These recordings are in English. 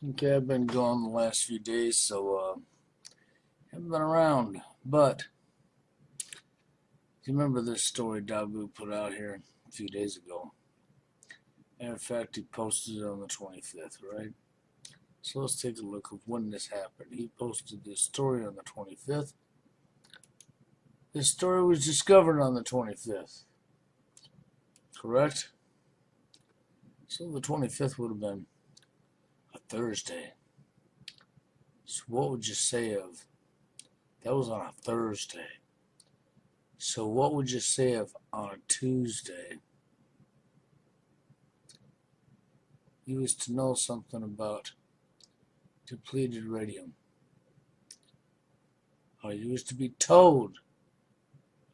Okay, I've been gone the last few days, so haven't been around. But you remember this story Dabu put out here a few days ago? And in fact, he posted it on the 25th, right? So let's take a look of when this happened. He posted this story on the 25th. This story was discovered on the 25th, correct? So the 25th would have been a Thursday. So what would you say of that was on a Thursday? So what would you say of on a Tuesday you was to know something about depleted radium? Or you was to be told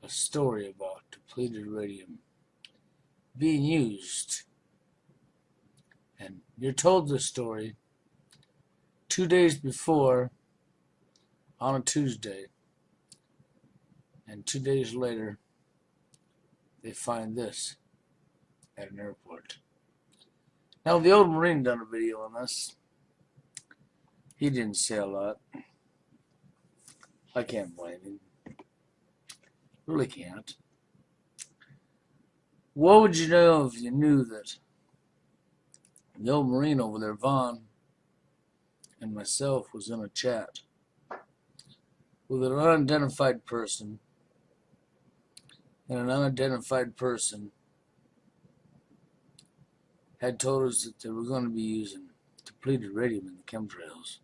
a story about depleted radium being used. And you're told this story 2 days before on a Tuesday. And 2 days later, they find this at an airport. Now, the old Marine done a video on this. He didn't say a lot. I can't blame him. Really can't. What would you know if you knew that the old Marine over there, Vaughn, and myself was in a chat with an unidentified person, and an unidentified person had told us that they were going to be using depleted radium in the chemtrails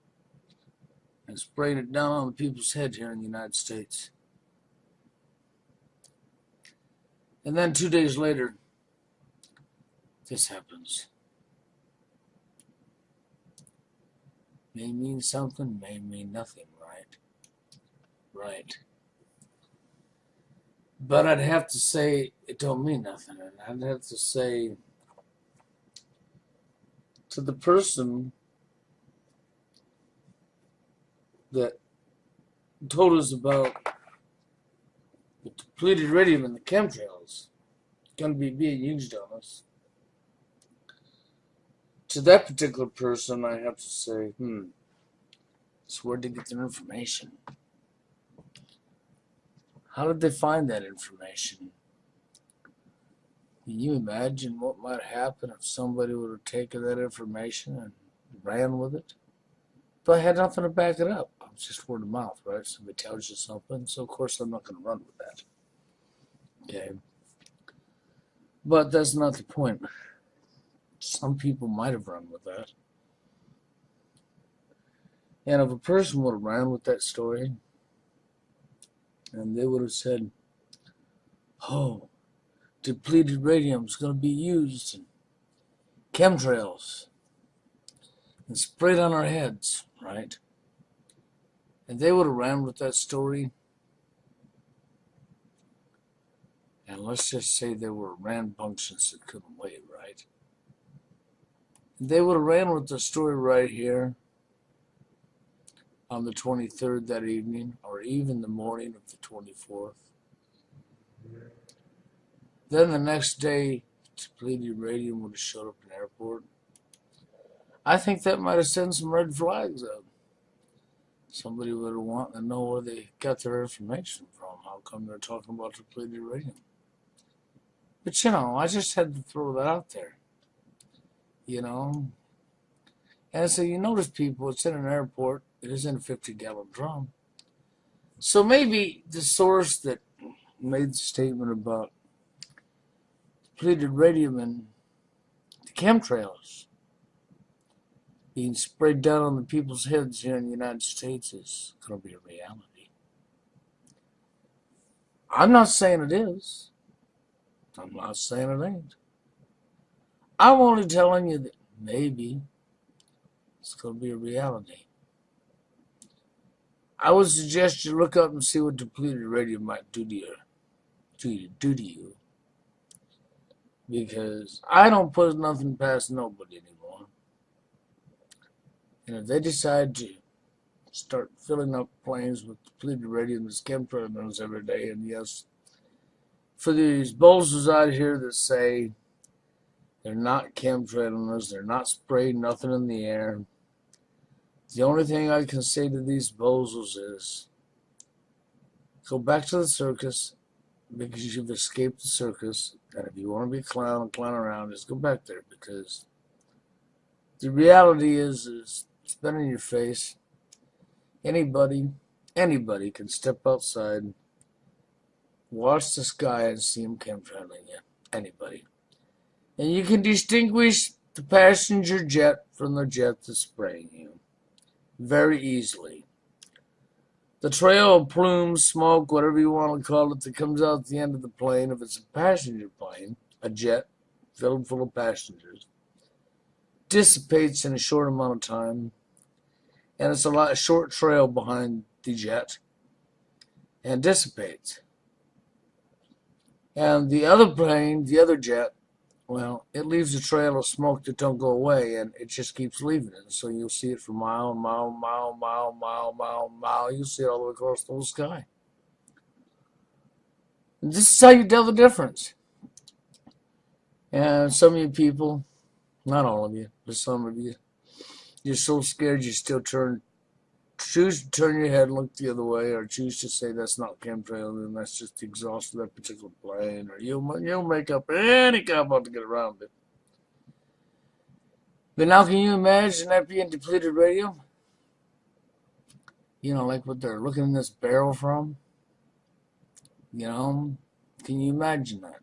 and spraying it down on the people's head here in the United States. And then 2 days later, this happens. May mean something, may mean nothing, right? Right. But I'd have to say it don't mean nothing. And I'd have to say to the person that told us about the depleted radium in the chemtrails going to be being used on us. To that particular person, I have to say, so where'd they get their information? How did they find that information? Can you imagine what might happen if somebody would have taken that information and ran with it? But I had nothing to back it up. It was just word of mouth, right? Somebody tells you something, so of course I'm not going to run with that. Okay. But that's not the point. Some people might have run with that. And if a person would have ran with that story, and they would have said, oh, depleted radium is going to be used in chemtrails and sprayed on our heads, right? And they would have ran with that story. And let's just say they were rambunctious that couldn't wait, right? And they would have ran with the story right here on the 23rd that evening, or even the morning of the 24th. Then the next day, depleted radium would have showed up in the airport. I think that might have sent some red flags up. Somebody would have wanted to know where they got their information from. How come they're talking about depleted radium? But I just had to throw that out there. And so you notice people, it's in an airport, it is in a 50-gallon drum. So maybe the source that made the statement about depleted radium and the chemtrails being sprayed down on the people's heads here in the United States is going to be a reality. I'm not saying it is. I'm not saying it ain't. I'm only telling you that maybe it's going to be a reality. I would suggest you look up and see what depleted radium might do to you. Because I don't put nothing past nobody anymore. And if they decide to start filling up planes with depleted radium and chemtrails every day, and yes, for these bolsters out here that say they're not chemtrailing us, they're not spraying nothing in the air, The only thing I can say to these bozos is, go back to the circus, because you've escaped the circus, and if you want to be a clown and clown around, just go back there, because the reality is it's been in your face. Anybody can step outside, watch the sky, and see them chemtrailing you. Anybody. And you can distinguish the passenger jet from the jet that's spraying you very easily. The trail of plumes, smoke, whatever you want to call it, that comes out at the end of the plane, if it's a passenger plane, a jet filled full of passengers, dissipates in a short amount of time, and it's a short trail behind the jet, and dissipates. And the other plane, the other jet, well, it leaves a trail of smoke that don't go away, and it just keeps leaving it. So you'll see it for mile, mile, mile, mile, mile, mile, mile. You'll see it all the way across the whole sky. And this is how you tell the difference. And some of you people, not all of you, but some of you, you're so scared you still choose to turn your head and look the other way, or choose to say that's not chemtrail and that's just the exhaust of that particular plane, or you'll make up any cop out to get around it. But now can you imagine that being depleted radium? You know, like what they're looking in this barrel from? You know, can you imagine that?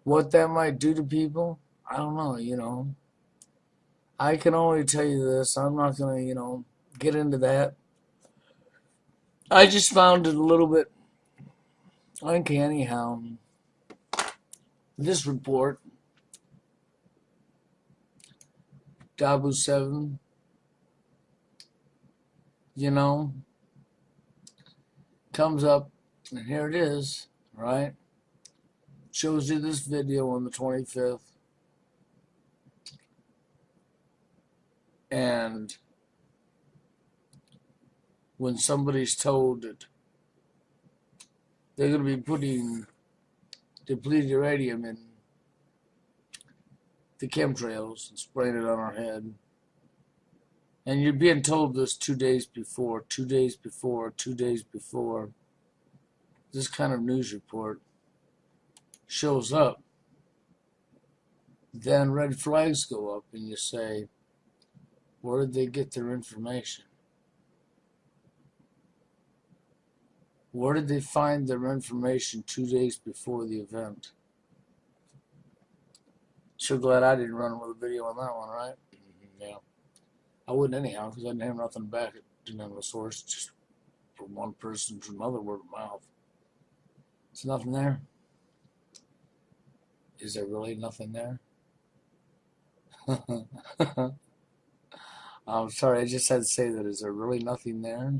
What that might do to people? I don't know, you know. I can only tell you this. I'm not going to, get into that. I just found it a little bit uncanny how this report, Dabu 7, comes up, and here it is, right? Shows you this video on the 25th. And when somebody's told that they're going to be putting depleted uranium in the chemtrails and spraying it on our head, and you're being told this 2 days before, this kind of news report shows up, then red flags go up and you say, where did they get their information? Where did they find their information 2 days before the event? Sure glad I didn't run with a video on that one, right? Yeah. I wouldn't anyhow, because I didn't have nothing back. It didn't have a source, just from one person to another, word of mouth. There's nothing there. Is there really nothing there? I'm sorry, I just had to say that. Is there really nothing there?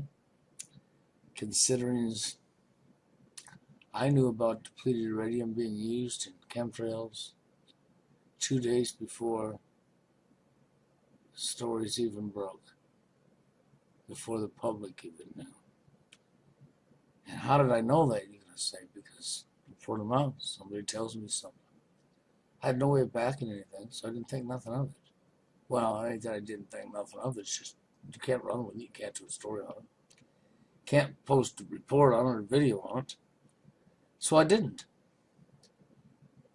Considering I knew about depleted uranium being used in chemtrails 2 days before the stories even broke, before the public even knew. And how did I know that, you're going to say? Because before the month, somebody tells me something. I had no way of backing anything, so I didn't think nothing of it. Well, I didn't think nothing of it. It's just, you can't run with it. You can't do a story on it. Can't post a report on it or a video on it. So I didn't.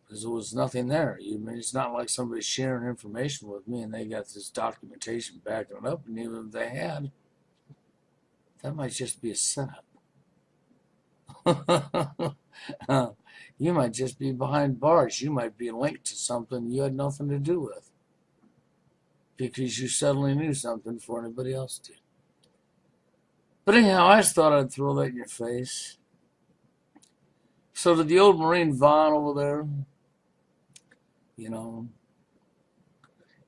Because there was nothing there. It's not like somebody's sharing information with me and they got this documentation backing it up. And even if they had, that might just be a setup. You might just be behind bars. You might be linked to something you had nothing to do with, because you suddenly knew something before anybody else did. But anyhow, I just thought I'd throw that in your face. So did the old Marine Vaughn over there,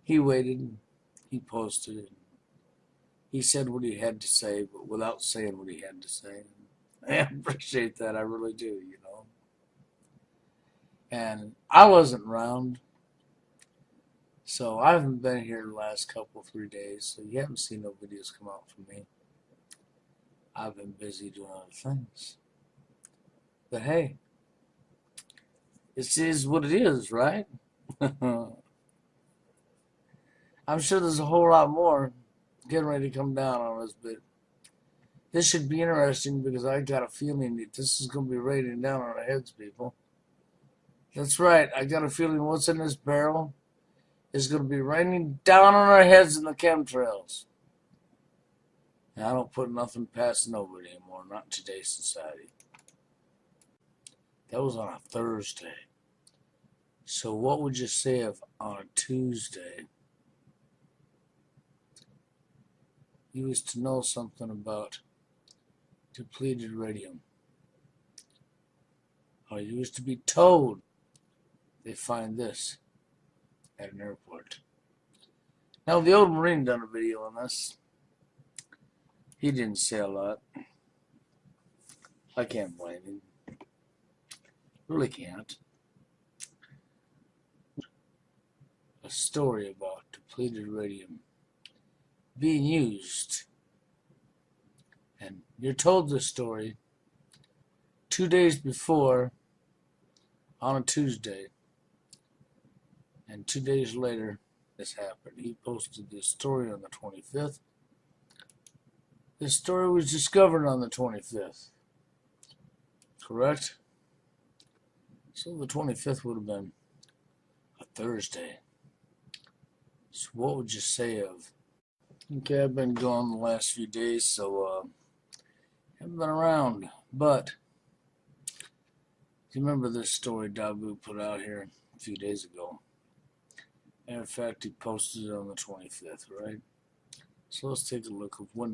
he waited, he posted it. He said what he had to say, but without saying what he had to say. I appreciate that, I really do, And I wasn't around, so I haven't been here the last 3 days, so you haven't seen no videos come out from me. I've been busy doing other things. But hey, this is what it is, right? I I'm sure there's a whole lot more getting ready to come down on us, but this should be interesting because I got a feeling that this is going to be raining down on our heads, people. That's right. I got a feeling what's in this barrel is going to be raining down on our heads in the chemtrails. And I don't put nothing past nobody anymore, not in today's society. That was on a Thursday. So what would you say if on a Tuesday you was to know something about depleted uranium? Or you was to be told they find this at an airport. Now the old Marine done a video on this. He didn't say a lot. I can't blame him. Really can't. A story about depleted uranium being used. And you're told this story 2 days before on a Tuesday. And 2 days later, this happened. He posted this story on the 25th. This story was discovered on the 25th. Correct? So the 25th would have been a Thursday. So what would you say of? Okay, I've been gone the last few days, so haven't been around. But do you remember this story Dabu put out here a few days ago? Matter of fact, he posted it on the 25th, right? So let's take a look of when